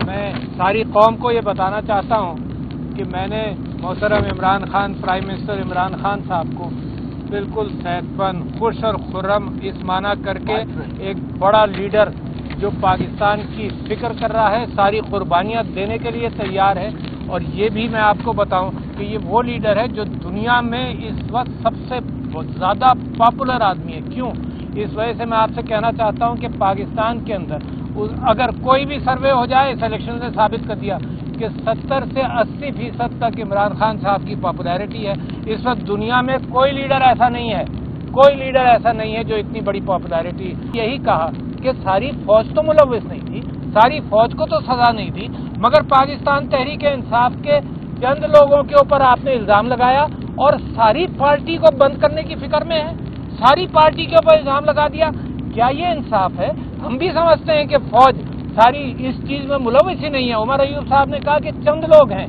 میں सारी कौम को ये बताना चाहता हूँ कि मैंने मोहतरम इमरान खान, प्राइम मिनिस्टर इमरान खान साहब को बिल्कुल सेहतमंद, खुश और खुर्रम इस माना करके एक बड़ा लीडर जो पाकिस्तान की फिक्र कर रहा है, सारी कुर्बानियां देने के लिए तैयार है। और ये भी मैं आपको बताऊं कि ये वो लीडर है जो दुनिया में इस वक्त सबसे ज़्यादा पॉपुलर आदमी है। क्यों? इस वजह से मैं आपसे कहना चाहता हूं कि पाकिस्तान के अंदर अगर कोई भी सर्वे हो जाए, इस इलेक्शन ने साबित कर दिया कि 70 से 80% तक इमरान खान साहब की पॉपुलैरिटी है। इस वक्त दुनिया में कोई लीडर ऐसा नहीं है, कोई लीडर ऐसा नहीं है जो इतनी बड़ी पॉपुलैरिटी। यही कहा कि सारी फौज तो मुलव्विस नहीं थी, सारी फौज को तो सजा नहीं थी, मगर पाकिस्तान तहरीक इंसाफ के चंद लोगों के ऊपर आपने इल्जाम लगाया और सारी पार्टी को बंद करने की फिक्र में है, सारी पार्टी के ऊपर इल्जाम लगा दिया। क्या ये इंसाफ है? हम भी समझते हैं कि फौज सारी इस चीज में मुलव्विस ही नहीं है। उमर अयूब साहब ने कहा कि चंद लोग हैं,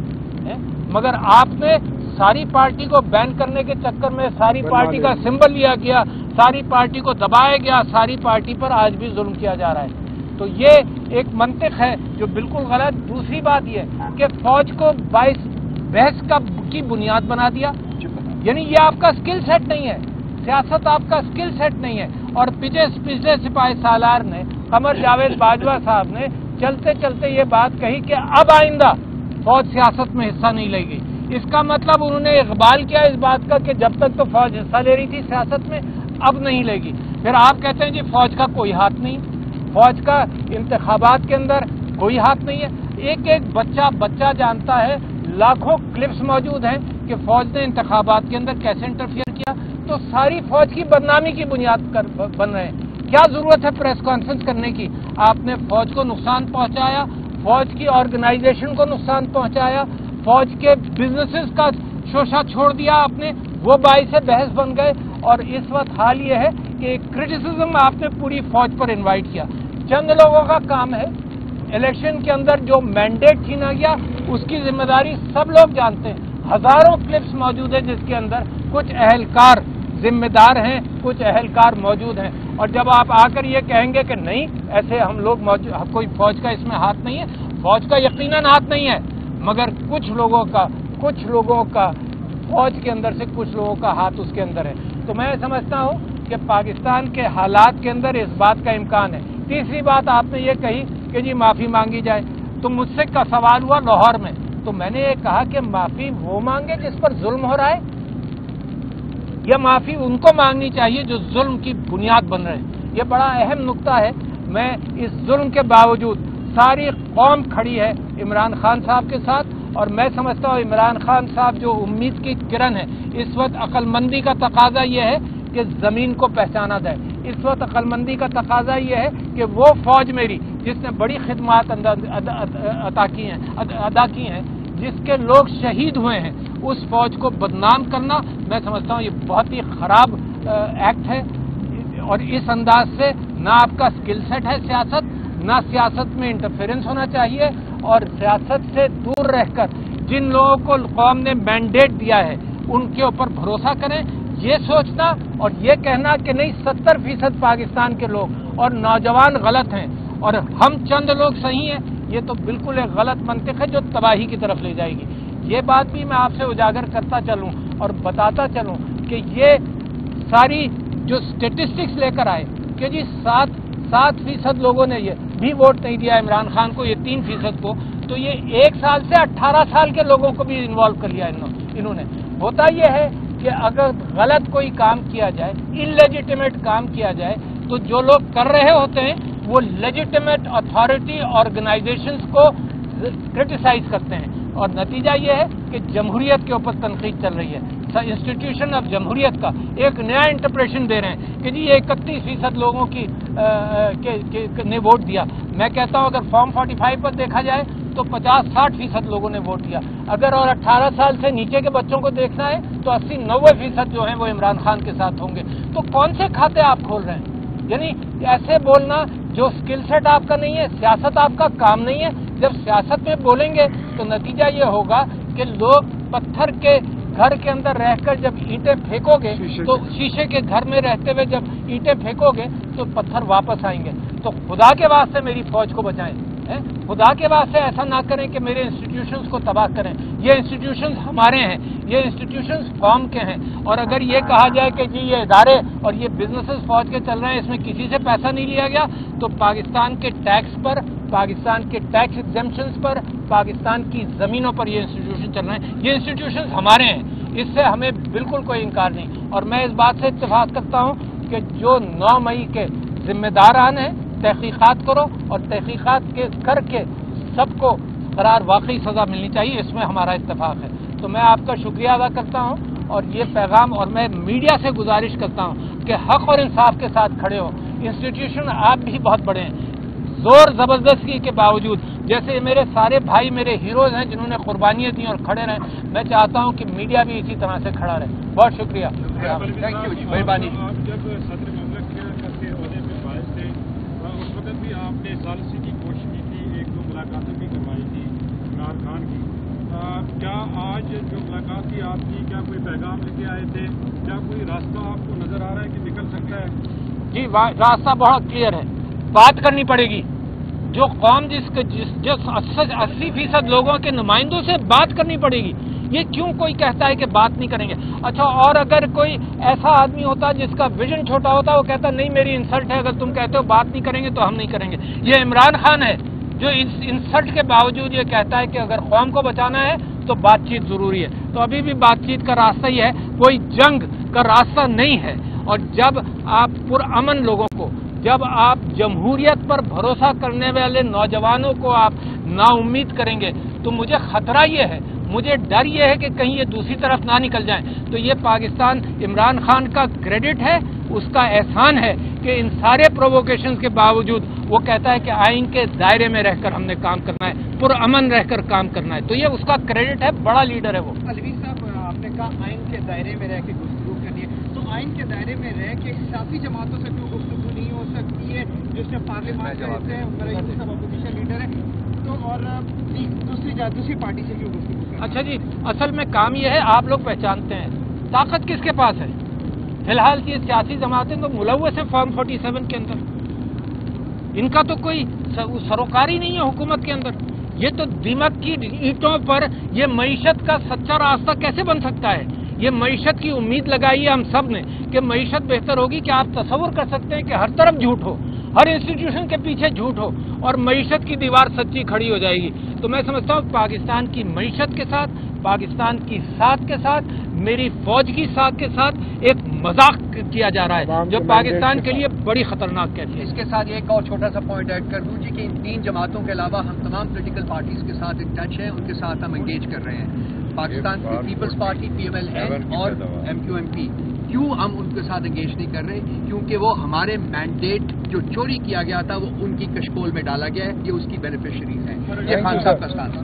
मगर आपने सारी पार्टी को बैन करने के चक्कर में सारी पार्टी का सिंबल लिया गया, सारी पार्टी को दबाया गया, सारी पार्टी पर आज भी जुल्म किया जा रहा है। तो ये एक मंतिक है जो बिल्कुल गलत। दूसरी बात ये कि फौज को बहस की बुनियाद बना दिया, यानी ये आपका स्किल सेट नहीं है, सियासत आपका स्किल सेट नहीं है। और पिछले सिपाही सालार ने, कमर जावेद बाजवा साहब ने चलते चलते ये बात कही कि अब आइंदा फौज सियासत में हिस्सा नहीं लेगी। इसका मतलब उन्होंने इकबाल किया इस बात का कि जब तक तो फौज हिस्सा ले रही थी सियासत में, अब नहीं लेगी। फिर आप कहते हैं जी फौज का कोई हाथ नहीं, फौज का इंतखाबात के अंदर कोई हाथ नहीं है। एक एक बच्चा जानता है, लाखों क्लिप्स मौजूद हैं कि फौज ने इंतखाबात के अंदर कैसे इंटरफियर किया। तो सारी फौज की बदनामी की बुनियाद बन रहे हैं। क्या जरूरत है प्रेस कॉन्फ्रेंस करने की? आपने फौज को नुकसान पहुंचाया, फौज की ऑर्गेनाइजेशन को नुकसान पहुंचाया, फौज के बिजनेसेस का शोषा छोड़ दिया आपने, वो बाई से बहस बन गए। और इस वक्त हाल ये है कि क्रिटिसिज्म आपने पूरी फौज पर इन्वाइट किया। चंद लोगों का काम है। इलेक्शन के अंदर जो मैंडेट छीना गया उसकी जिम्मेदारी सब लोग जानते हैं। हजारों क्लिप्स मौजूद है जिसके अंदर कुछ अहलकार जिम्मेदार हैं, कुछ अहलकार मौजूद हैं। और जब आप आकर ये कहेंगे कि नहीं ऐसे हम लोग कोई फौज का इसमें हाथ नहीं है, फौज का यकीनन हाथ नहीं है, मगर कुछ लोगों का फौज के अंदर से कुछ लोगों का हाथ उसके अंदर है। तो मैं समझता हूं कि पाकिस्तान के हालात के अंदर इस बात का इम्कान है। तीसरी बात आपने ये कही कि जी माफी मांगी जाए, तो मुझसे का सवाल हुआ लाहौर में, तो मैंने ये कहा कि माफी वो मांगे जिस पर जुल्म हो रहा है, या माफी उनको मांगनी चाहिए जो जुल्म की बुनियाद बन रहे हैं। ये बड़ा अहम नुक्ता है। मैं इस जुल्म के बावजूद सारी कौम खड़ी है इमरान खान साहब के साथ, और मैं समझता हूँ इमरान खान साहब जो उम्मीद की किरण है, इस वक्त अक्लमंदी का तकाजा ये है कि जमीन को पहचाना जाए। इस वक्त अक्लमंदी का तकाजा ये है कि वो फौज मेरी जिसने बड़ी खिदमत अदा की हैं, जिसके लोग शहीद हुए हैं, उस फौज को बदनाम करना मैं समझता हूँ ये बहुत ही खराब एक्ट है। और इस अंदाज से ना आपका स्किल सेट है सियासत, ना सियासत में इंटरफेरेंस होना चाहिए। और सियासत से दूर रहकर जिन लोगों को कौम ने मैंडेट दिया है उनके ऊपर भरोसा करें। ये सोचना और ये कहना कि नहीं 70% पाकिस्तान के लोग और नौजवान गलत हैं और हम चंद लोग सही हैं, ये तो बिल्कुल एक गलत मंतिक है जो तबाही की तरफ ले जाएगी। ये बात भी मैं आपसे उजागर करता चलूं और बताता चलूं कि ये सारी जो स्टेटिस्टिक्स लेकर आए कि जी 7% लोगों ने ये भी वोट नहीं दिया इमरान खान को, ये 3% को, तो ये 1 साल से 18 साल के लोगों को भी इन्वॉल्व कर लिया इन्होंने। होता ये है कि अगर गलत कोई काम किया जाए, इलेजिटिमेट काम किया जाए, तो जो लोग कर रहे होते हैं वो लेजिटिमेट अथॉरिटी ऑर्गेनाइजेशंस को क्रिटिसाइज करते हैं। और नतीजा ये है कि जमहूरियत के ऊपर तनकीद चल रही है। इंस्टीट्यूशन ऑफ जमहूरियत का एक नया इंटरप्रेशन दे रहे हैं कि जी ये 31% लोगों की ने वोट दिया। मैं कहता हूं अगर फॉर्म 45 पर देखा जाए तो 50-60% लोगों ने वोट दिया। अगर और 18 साल से नीचे के बच्चों को देखना है तो 80-90% जो हैं वो इमरान खान के साथ होंगे। तो कौन से खाते आप खोल रहे हैं? यानी ऐसे बोलना जो स्किल सेट आपका नहीं है, सियासत आपका काम नहीं है। जब सियासत में बोलेंगे तो नतीजा ये होगा कि लोग पत्थर के घर के अंदर रहकर जब ईंटें फेंकोगे तो शीशे के घर में रहते हुए जब ईंटें फेंकोगे तो पत्थर वापस आएंगे। तो खुदा के वास्ते मेरी फौज को बचाएं। خدا کے واسطے ایسا نہ کریں کہ میرے انسٹیٹیوشنز کو تباہ کریں. یہ انسٹیٹیوشنز ہمارے ہیں, یہ انسٹیٹیوشنز قوم کے ہیں, اور اگر یہ کہا جائے کہ جی یہ ادارے اور یہ بزنسز فوج کے چل رہے ہیں, اس میں کسی سے پیسہ نہیں لیا گیا, تو پاکستان کے ٹیکس پر, پاکستان کے ٹیکس ایگزمپشنز پر, پاکستان کی زمینوں پر یہ انسٹیٹیوشن چل رہے ہیں. یہ انسٹیٹیوشنز ہمارے ہیں, اس سے ہمیں بالکل کوئی انکار نہیں. اور میں اس بات سے اتفاق کرتا ہوں کہ جو 9 مئی کے ذمہ داران ہیں, تحقیقات کرو اور تحقیقات کر کے سب کو قرار واقعی سزا ملنی چاہیے, اس میں ہمارا اتفاق ہے. تو میں آپ کا شکریہ ادا کرتا ہوں اور یہ پیغام, اور میں میڈیا سے گزارش کرتا ہوں کہ حق اور انصاف کے ساتھ کھڑے ہو. انسٹیٹیوشن آپ بھی بہت بڑے ہیں, زور زبردستی کے باوجود, جیسے میرے سارے بھائی میرے ہیروز ہیں جنہوں نے قربانیاں دی اور کھڑے رہے, میں چاہتا ہوں کہ میڈیا بھی اسی طرح سے کھڑا رہے. بہت شکریہ, تھینک یو جی, مہربانی. آپ نے ثالثی کی کوشش کی تھی, 1-2 ملاقاتیں بھی کروائی تھی عمران خان کی. کیا آج جو ملاقات کی آپ کی, کیا کوئی پیغام لے کے آئے تھے, کیا کوئی راستہ آپ کو نظر آ رہا ہے کہ نکل سکتا ہے؟ جی راستہ بہت کلیئر ہے, بات کرنی پڑے گی. جو قوم جو 80% لوگوں کے نمائندوں سے بات کرنی پڑے گی. یہ کیوں کوئی کہتا ہے کہ بات نہیں کریں گے؟ اچھا, اور اگر کوئی ایسا آدمی ہوتا جس کا ویژن چھوٹا ہوتا, وہ کہتا نہیں میری انسلٹ ہے, اگر تم کہتے ہو بات نہیں کریں گے تو ہم نہیں کریں گے. یہ عمران خان ہے جو اس انسلٹ کے باوجود یہ کہتا ہے کہ اگر قوم کو بچانا ہے تو بات چیت ضروری ہے. تو ابھی بھی بات چیت کا راستہ ہی ہے, کوئی جنگ کا راستہ نہیں ہے. اور جب آپ پرامن لوگوں کو, جب آپ جمہوریت پر بھروسہ کرنے والے نوجوانوں کو آپ نا امید کریں گے, تو مجھے خطرہ یہ ہے, مجھے ڈر یہ ہے کہ کہیں یہ دوسری طرف نہ نکل جائیں. تو یہ پاکستان عمران خان کا کریڈٹ ہے, اس کا احسان ہے کہ ان سارے پرووکیشنز کے باوجود وہ کہتا ہے کہ آئین کے دائرے میں رہ کر ہم نے کام کرنا ہے, پرامن رہ کر کام کرنا ہے. تو یہ اس کا کریڈٹ ہے, بڑا لیڈر ہے وہ. الوی صاحب, آپ نے کہا آئین کے دائرے میں رہ کے گفتگو کرنی ہے, تو آئین کے دائرے میں رہ کے سیاسی جماعتوں سے کیوں گفتگو نہیں ہو سکتی ہے, جس میں پارلیمان کے حصے ہیں, مرعی صاحب اپوزیشن لیڈر ہے, تو اور دوسری پارٹی سے کیوں گفتگو کریں؟ اچھا جی, اصل میں کام یہ ہے, آپ لوگ پہچانتے ہیں طاقت کس کے پاس ہے. فی الحال یہ سیاسی جماعتیں تو ملوث ہیں فارم 47 کے اندر, ان کا تو کوئی سروکاری نہیں ہے حکومت کے اندر. یہ تو دیمک کی اینٹوں پر یہ معیشت کا سچا راستہ کیسے بن سکتا ہے؟ یہ معیشت کی امید لگائی ہے ہم سب نے کہ معیشت بہتر ہوگی. کہ آپ تصور کر سکتے ہیں کہ ہر طرف جھوٹ ہو, ہر انسٹیٹیوشن کے پیچھے جھوٹ ہو, اور معیشت کی دیوار سچی کھڑی ہو جائے گی. تو میں سمجھتا ہوں پاکستان کی معیشت کے ساتھ, پاکستان کی ساتھ کے ساتھ, میری فوج کی ساتھ کے ساتھ ایک مذاق کیا جا رہا ہے جو پاکستان کے لیے بڑی خطرناک کیفیت ہے. اس کے ساتھ ایک اور چھوٹا سا پوائنٹ ایڈ کر دوں جی کہ ان 3 جماعتوں کے علاوہ ہم تمام پولیٹیکل پارٹیز کے ساتھ ان ٹچ ہیں, ان کے ساتھ ہم انگیج کر رہے ہیں. پاکستان کی پیپلز پارٹی PMLN اور MQMP, کیوں ہم ان کے ساتھ انگیج نہیں کر رہے؟ کیونکہ وہ ہمارے مینڈیٹ جو چوری کیا گیا تھا وہ ان کی کشکول میں ڈالا گیا ہے, یہ اس کی بینیفیشریز ہیں. یہ خان صاحب کا ساتھ